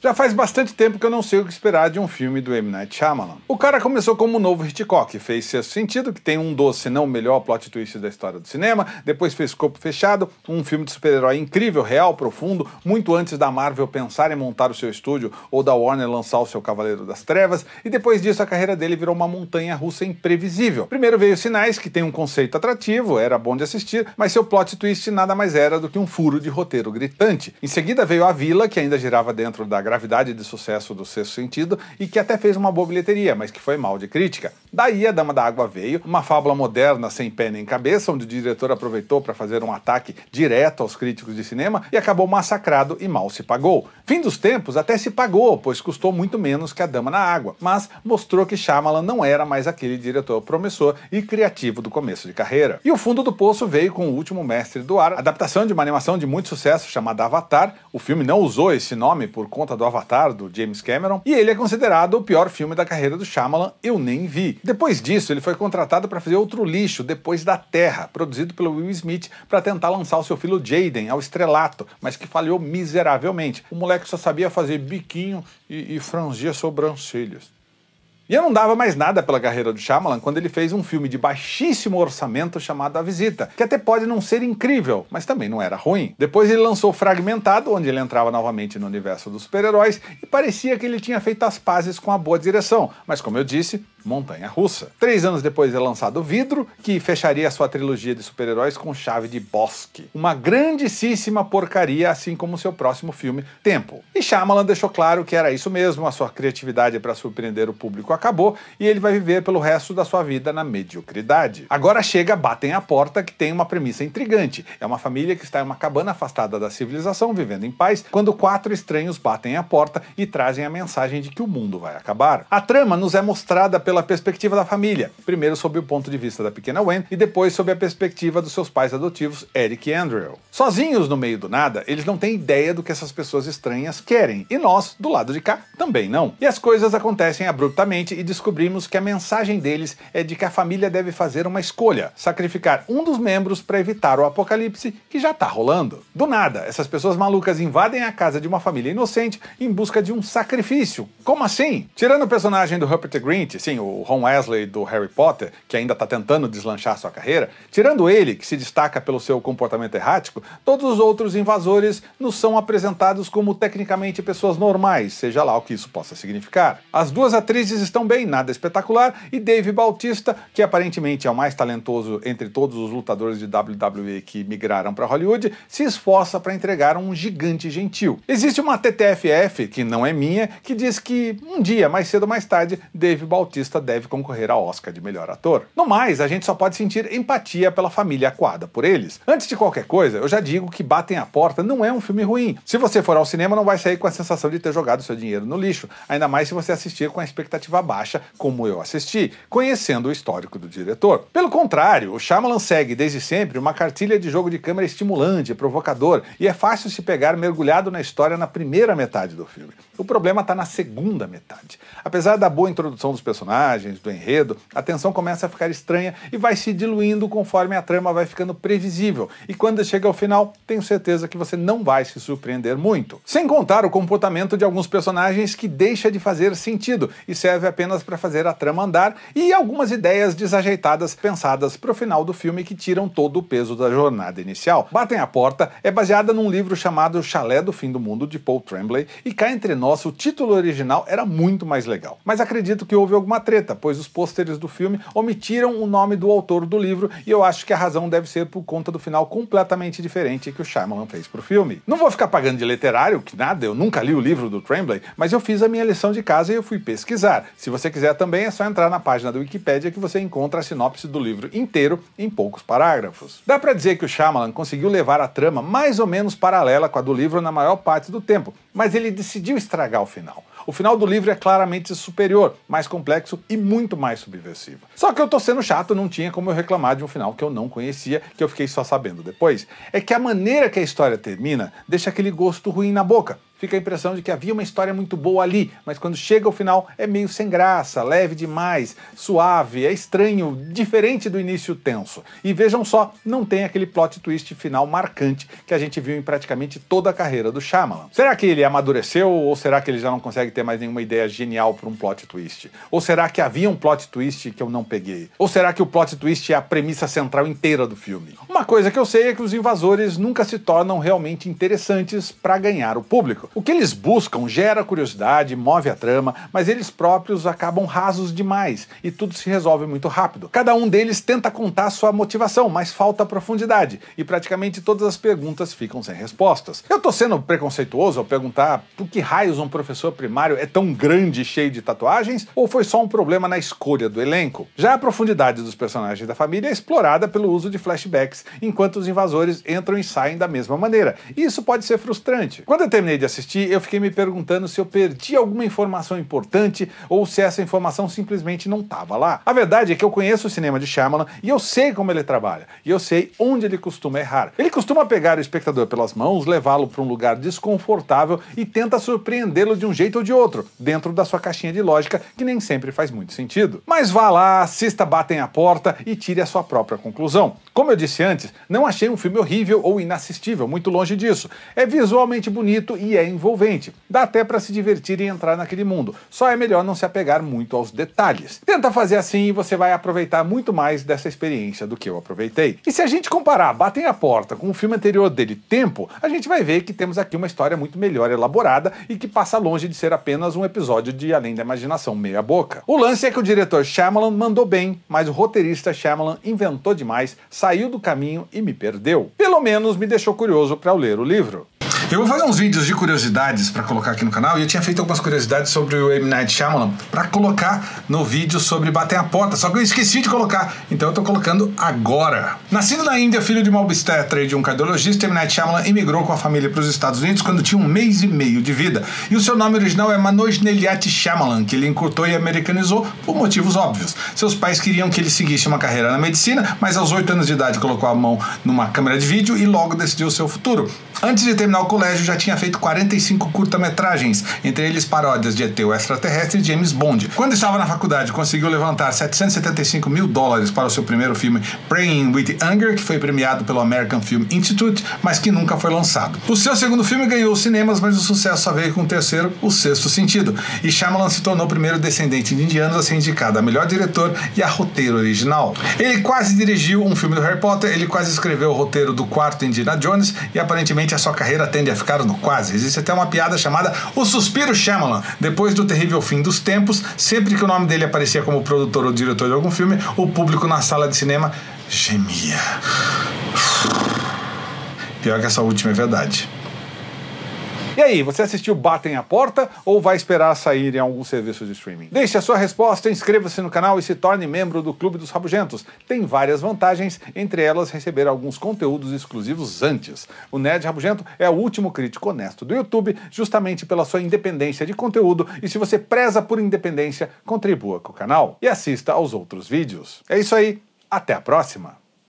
Já faz bastante tempo que eu não sei o que esperar de um filme do M. Night Shyamalan. O cara começou como o novo Hitchcock, fez Sexto Sentido, que tem um dos, se não o melhor plot twist da história do cinema, depois fez Corpo Fechado, um filme de super-herói incrível, real, profundo, muito antes da Marvel pensar em montar o seu estúdio ou da Warner lançar o seu Cavaleiro das Trevas, e depois disso a carreira dele virou uma montanha-russa imprevisível. Primeiro veio Sinais, que tem um conceito atrativo, era bom de assistir, mas seu plot twist nada mais era do que um furo de roteiro gritante. Em seguida veio A Vila, que ainda girava dentro da gravidade de sucesso do Sexto Sentido e que até fez uma boa bilheteria, mas que foi mal de crítica. Daí A Dama da Água veio, uma fábula moderna sem pé nem cabeça, onde o diretor aproveitou para fazer um ataque direto aos críticos de cinema e acabou massacrado e mal se pagou. Fim dos Tempos até se pagou, pois custou muito menos que A Dama na Água, mas mostrou que Shyamalan não era mais aquele diretor promissor e criativo do começo de carreira. E O Fundo do Poço veio com O Último Mestre do Ar, adaptação de uma animação de muito sucesso chamada Avatar. O filme não usou esse nome por conta do Avatar, do James Cameron, e ele é considerado o pior filme da carreira do Shyamalan, eu nem vi. Depois disso, ele foi contratado para fazer outro lixo, Depois da Terra, produzido pelo Will Smith para tentar lançar o seu filho Jaden ao estrelato, mas que falhou miseravelmente. O moleque só sabia fazer biquinho e franzia sobrancelhas. E eu não dava mais nada pela carreira do Shyamalan quando ele fez um filme de baixíssimo orçamento chamado A Visita, que até pode não ser incrível, mas também não era ruim. Depois ele lançou Fragmentado, onde ele entrava novamente no universo dos super-heróis, e parecia que ele tinha feito as pazes com a boa direção, mas como eu disse, montanha-russa. 3 anos depois é lançado Vidro, que fecharia a sua trilogia de super-heróis com chave de Bosque. Uma grandíssima porcaria, assim como seu próximo filme, Tempo. E Shyamalan deixou claro que era isso mesmo, a sua criatividade para surpreender o público acabou e ele vai viver pelo resto da sua vida na mediocridade. Agora chega Batem à Porta, que tem uma premissa intrigante. É uma família que está em uma cabana afastada da civilização, vivendo em paz, quando 4 estranhos batem à porta e trazem a mensagem de que o mundo vai acabar. A trama nos é mostrada pela perspectiva da família, primeiro sob o ponto de vista da pequena Wen e depois sob a perspectiva dos seus pais adotivos, Eric e Andrew. Sozinhos no meio do nada, eles não têm ideia do que essas pessoas estranhas querem, e nós, do lado de cá, também não. E as coisas acontecem abruptamente e descobrimos que a mensagem deles é de que a família deve fazer uma escolha, sacrificar um dos membros para evitar o apocalipse que já tá rolando. Do nada, essas pessoas malucas invadem a casa de uma família inocente em busca de um sacrifício. Como assim? Tirando o personagem do Rupert Grint, sim, o Ron Weasley do Harry Potter, que ainda tá tentando deslanchar sua carreira, tirando ele, que se destaca pelo seu comportamento errático, todos os outros invasores nos são apresentados como tecnicamente pessoas normais, seja lá o que isso possa significar. As duas atrizes estão bem, nada espetacular, e Dave Bautista, que aparentemente é o mais talentoso entre todos os lutadores de WWE que migraram para Hollywood, se esforça para entregar um gigante gentil. Existe uma TTFF, que não é minha, que diz que um dia, mais cedo ou mais tarde, Dave Bautista deve concorrer ao Oscar de melhor ator. No mais, a gente só pode sentir empatia pela família acuada por eles. Antes de qualquer coisa, eu já digo que Batem à Porta não é um filme ruim. Se você for ao cinema, não vai sair com a sensação de ter jogado seu dinheiro no lixo, ainda mais se você assistir com a expectativa baixa, como eu assisti, conhecendo o histórico do diretor. Pelo contrário, o Shyamalan segue desde sempre uma cartilha de jogo de câmera estimulante, provocador, e é fácil se pegar mergulhado na história na primeira metade do filme. O problema está na segunda metade. Apesar da boa introdução dos personagens, do enredo, a tensão começa a ficar estranha e vai se diluindo conforme a trama vai ficando previsível, e quando chega ao final, tenho certeza que você não vai se surpreender muito. Sem contar o comportamento de alguns personagens que deixa de fazer sentido e serve apenas para fazer a trama andar, e algumas ideias desajeitadas pensadas pro final do filme que tiram todo o peso da jornada inicial. Batem à Porta é baseada num livro chamado Chalé do Fim do Mundo, de Paul Tremblay, e cá entre nós, o título original era muito mais legal. Mas acredito que houve alguma treta, pois os pôsteres do filme omitiram o nome do autor do livro, e eu acho que a razão deve ser por conta do final completamente diferente que o Shyamalan fez pro filme. Não vou ficar pagando de literário, que nada, eu nunca li o livro do Tremblay, mas eu fiz a minha lição de casa e eu fui pesquisar. Se você quiser também, é só entrar na página da Wikipédia que você encontra a sinopse do livro inteiro em poucos parágrafos. Dá pra dizer que o Shyamalan conseguiu levar a trama mais ou menos paralela com a do livro na maior parte do tempo, mas ele decidiu estragar o final. O final do livro é claramente superior, mais complexo e muito mais subversivo. Só que eu tô sendo chato, não tinha como eu reclamar de um final que eu não conhecia, que eu fiquei só sabendo depois. É que a maneira que a história termina deixa aquele gosto ruim na boca. Fica a impressão de que havia uma história muito boa ali, mas quando chega ao final é meio sem graça, leve demais, suave, é estranho, diferente do início tenso. E vejam só, não tem aquele plot twist final marcante que a gente viu em praticamente toda a carreira do Shyamalan. Será que ele amadureceu ou será que ele já não consegue ter mais nenhuma ideia genial para um plot twist? Ou será que havia um plot twist que eu não peguei? Ou será que o plot twist é a premissa central inteira do filme? Uma coisa que eu sei é que os invasores nunca se tornam realmente interessantes para ganhar o público. O que eles buscam gera curiosidade, move a trama, mas eles próprios acabam rasos demais e tudo se resolve muito rápido. Cada um deles tenta contar sua motivação, mas falta profundidade e praticamente todas as perguntas ficam sem respostas. Eu tô sendo preconceituoso ao perguntar por que raios um professor primário é tão grande e cheio de tatuagens, ou foi só um problema na escolha do elenco? Já a profundidade dos personagens da família é explorada pelo uso de flashbacks, enquanto os invasores entram e saem da mesma maneira. E isso pode ser frustrante. Quando eu terminei de assistir, eu fiquei me perguntando se eu perdi alguma informação importante ou se essa informação simplesmente não estava lá. A verdade é que eu conheço o cinema de Shyamalan e eu sei como ele trabalha. E eu sei onde ele costuma errar. Ele costuma pegar o espectador pelas mãos, levá-lo para um lugar desconfortável e tenta surpreendê-lo de um jeito ou de outro, dentro da sua caixinha de lógica, que nem sempre faz muito sentido. Mas vá lá, assista Batem a Porta e tire a sua própria conclusão. Como eu disse antes, não achei um filme horrível ou inassistível, muito longe disso. É visualmente bonito e é envolvente. Dá até para se divertir e entrar naquele mundo. Só é melhor não se apegar muito aos detalhes. Tenta fazer assim e você vai aproveitar muito mais dessa experiência do que eu aproveitei. E se a gente comparar Batem a Porta com o filme anterior dele, Tempo, a gente vai ver que temos aqui uma história muito melhor elaborada e que passa longe de ser apenas um episódio de Além da Imaginação meia boca. O lance é que o diretor Shyamalan mandou bem, mas o roteirista Shyamalan inventou demais, saiu do caminho e me perdeu. Pelo menos me deixou curioso para ler o livro. Eu vou fazer uns vídeos de curiosidades para colocar aqui no canal, e eu tinha feito algumas curiosidades sobre o M. Night Shyamalan para colocar no vídeo sobre Batem a Porta, só que eu esqueci de colocar, então eu tô colocando agora. Nascido na Índia, filho de uma obstetra e de um cardiologista, M. Night Shyamalan imigrou com a família para os Estados Unidos quando tinha 1 mês e meio de vida, e o seu nome original é Manoj Neliat Shyamalan, que ele encurtou e americanizou por motivos óbvios. Seus pais queriam que ele seguisse uma carreira na medicina, mas aos 8 anos de idade colocou a mão numa câmera de vídeo e logo decidiu o seu futuro. Antes de terminar o colégio, já tinha feito 45 curta-metragens, entre eles paródias de ET, o Extraterrestre e James Bond. Quando estava na faculdade, conseguiu levantar $775 mil para o seu primeiro filme, Praying with Anger, que foi premiado pelo American Film Institute, mas que nunca foi lançado. O seu segundo filme ganhou os cinemas, mas o sucesso só veio com o terceiro, O Sexto Sentido, e Shyamalan se tornou o primeiro descendente de indianos a ser indicado a melhor diretor e a roteiro original. Ele quase dirigiu um filme do Harry Potter, ele quase escreveu o roteiro do quarto Indiana Jones, e aparentemente a sua carreira tende a ficar no quase. Existe até uma piada chamada O Suspiro Shyamalan. Depois do terrível fim dos tempos, sempre que o nome dele aparecia como produtor ou diretor de algum filme, o público na sala de cinema gemia. Pior que essa última é verdade. E aí, você assistiu Batem a Porta ou vai esperar sair em algum serviço de streaming? Deixe a sua resposta, inscreva-se no canal e se torne membro do Clube dos Rabugentos. Tem várias vantagens, entre elas receber alguns conteúdos exclusivos antes. O Nerd Rabugento é o último crítico honesto do YouTube, justamente pela sua independência de conteúdo, e se você preza por independência, contribua com o canal e assista aos outros vídeos. É isso aí, até a próxima!